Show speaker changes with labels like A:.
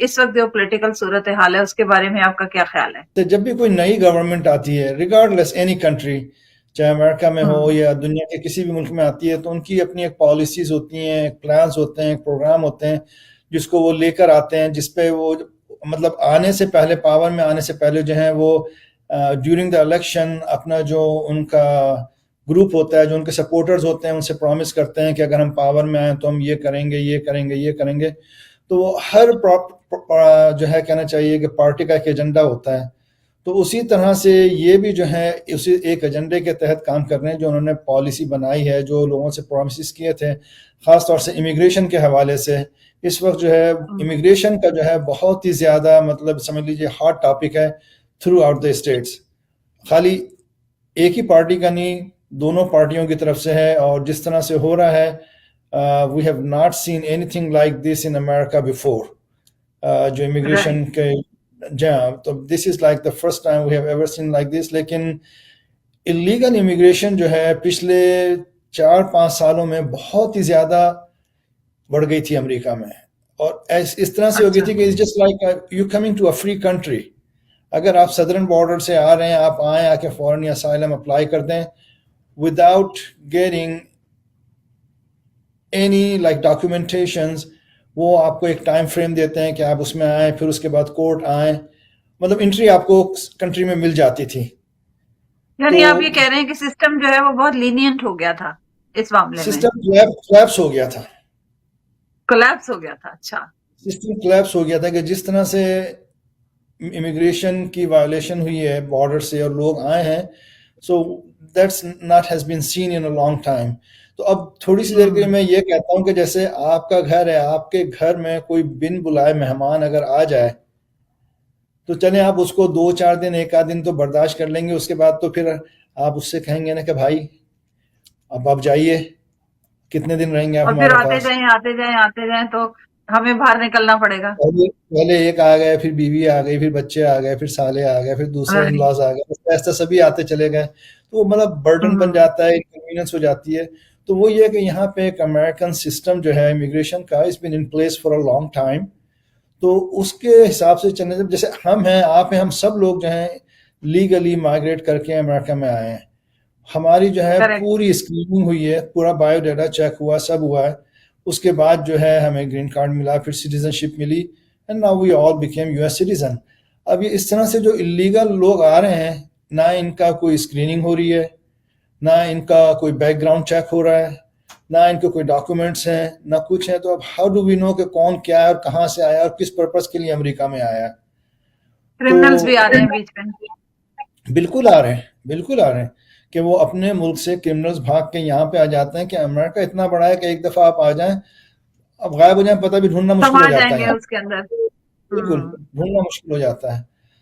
A: इस वक्त जो पॉलिटिकल सूरत हाल है उसके बारे में आपका क्या ख्याल है?
B: तो जब भी कोई नई गवर्नमेंट आती है, रिगार्डलेस एनी कंट्री, चाहे अमेरिका में हो
A: हम्म।
B: या दुनिया के किसी भी मुल्क में आती है, तो उनकी अपनी एक पॉलिसीज होती हैं, एक प्लान्स होते हैं, एक प्रोग्राम होते हैं जिसको वो लेकर आते हैं, जिसपे वो मतलब आने से पहले, पावर में आने से पहले जो है वो ड्यूरिंग द इलेक्शन अपना जो उनका ग्रुप होता है, जो उनके सपोर्टर्स होते हैं, उनसे प्रॉमिस करते हैं कि अगर हम पावर में आए तो हम ये करेंगे, ये करेंगे, ये करेंगे। तो वो हर जो है कहना चाहिए कि पार्टी का एक एजेंडा होता है। तो उसी तरह से ये भी जो है उसी एक एजेंडे के तहत काम कर रहे हैं, जो उन्होंने पॉलिसी बनाई है, जो लोगों से प्रॉमिस किए थे, ख़ास तौर से इमिग्रेशन के हवाले से। इस वक्त जो है
A: हम्म।
B: इमिग्रेशन का जो है बहुत ही ज़्यादा मतलब समझ लीजिए हॉट टॉपिक है थ्रू आउट द स्टेट्स। खाली एक ही पार्टी का नहीं, दोनों पार्टियों की तरफ से है, और जिस तरह से हो रहा है, we have not seen anything like this in America before. जो इमिग्रेशन
A: राइट।
B: के जहाँ, तो this is like the first time we have ever seen like this. लेकिन इलीगल इमिग्रेशन जो है पिछले 4-5 सालों में बहुत ही ज़्यादा बढ़ गई थी अमेरिका में। और इस तरह से हो गई
A: अच्छा।
B: थी कि it's just like you coming to a free country. अगर आप सदर्न बॉर्डर से आ रहे हैं, आप आए, आके फॉरेन या असाइलम अप्लाई कर दें without getting any like documentations. वो आपको एक टाइम फ्रेम देते हैं कि आप उसमें आए, फिर उसके बाद कोर्ट आए, मतलब एंट्री आपको कंट्री में मिल जाती थी। तो
A: यानी आप ये कह रहे हैं कि सिस्टम जो है वो बहुत लीनियंट हो गया था इस मामले में?
B: सिस्टम क्लैप्स हो गया था।
A: कोलैप्स हो गया था। अच्छा।
B: सिस्टम क्लैप्स हो गया था कि जिस तरह से इमिग्रेशन की वायलेशन हुई है बॉर्डर से और लोग आए हैं, so that's not has been seen in a long time. तो अब थोड़ी सी देर के लिए
A: हम्म।
B: मैं ये कहता हूँ कि जैसे आपका घर है, आपके घर में कोई बिन बुलाए मेहमान अगर आ जाए, तो चले आप उसको 2-4 दिन, एक आध दिन तो बर्दाश्त कर लेंगे, उसके बाद तो फिर आप उससे कहेंगे ना कि भाई अब आप जाइए, कितने दिन रहेंगे आप
A: और फिर
B: हमारे
A: आते
B: पास।
A: जाएं आते जाएं आते जाएं तो हमें बाहर निकलना पड़ेगा।
B: पहले पहले एक आ गए, फिर बीवी आ गई, फिर बच्चे आ गए, फिर साले आ गए, फिर दूसरे इन
A: राइट।
B: लॉज आ गए, ऐसे ऐसे सभी आते चले गए। तो वो मतलब बर्डन बन
A: हम्म।
B: जाता है, इनकन्वीनियंस हो जाती है। तो वो ये है कि यहाँ पे एक अमेरिकन सिस्टम जो है इमिग्रेशन का, it's been in place for a long time. तो उसके हिसाब से चलने से, जैसे हम हैं, आप हैं, हम सब लोग जो हैं लीगली माइग्रेट करके अमेरिका में आए हैं। हमारी जो है
A: करेक्ट।
B: पूरी स्क्रीनिंग हुई है, पूरा बायोडाटा चेक हुआ, सब हुआ है। उसके बाद जो है हमें ग्रीन कार्ड मिला, फिर सिटीजनशिप मिली, and now we all became US citizen. अब ये इस तरह से जो इलीगल लोग आ रहे हैं, ना इनका कोई स्क्रीनिंग हो रही है, ना इनका कोई बैकग्राउंड चेक हो रहा है, ना इनके कोई डॉक्यूमेंट्स हैं, ना कुछ है। तो अब हाउ डू वी नो कि कौन क्या है और कहाँ से आया और किस पर्पस के लिए अमेरिका में आया है। तो
A: क्रिमिनल्स भी आ रहे हैं बीच में।
B: बिल्कुल आ रहे हैं, बिल्कुल आ रहे हैं कि वो अपने मुल्क से क्रिमिनल्स भाग के यहाँ पे आ जाते हैं। कि अमेरिका इतना बड़ा है कि एक दफ़ा आप आ जाएं, अब गायब हो जाएं, पता भी ढूंढना मुश्किल हो
A: समा
B: जाता है
A: जाएंगे
B: यहाँ।
A: उसके अंदर।
B: बिल्कुल,
A: हम्म।
B: ढूंढना मुश्किल हो जाता है।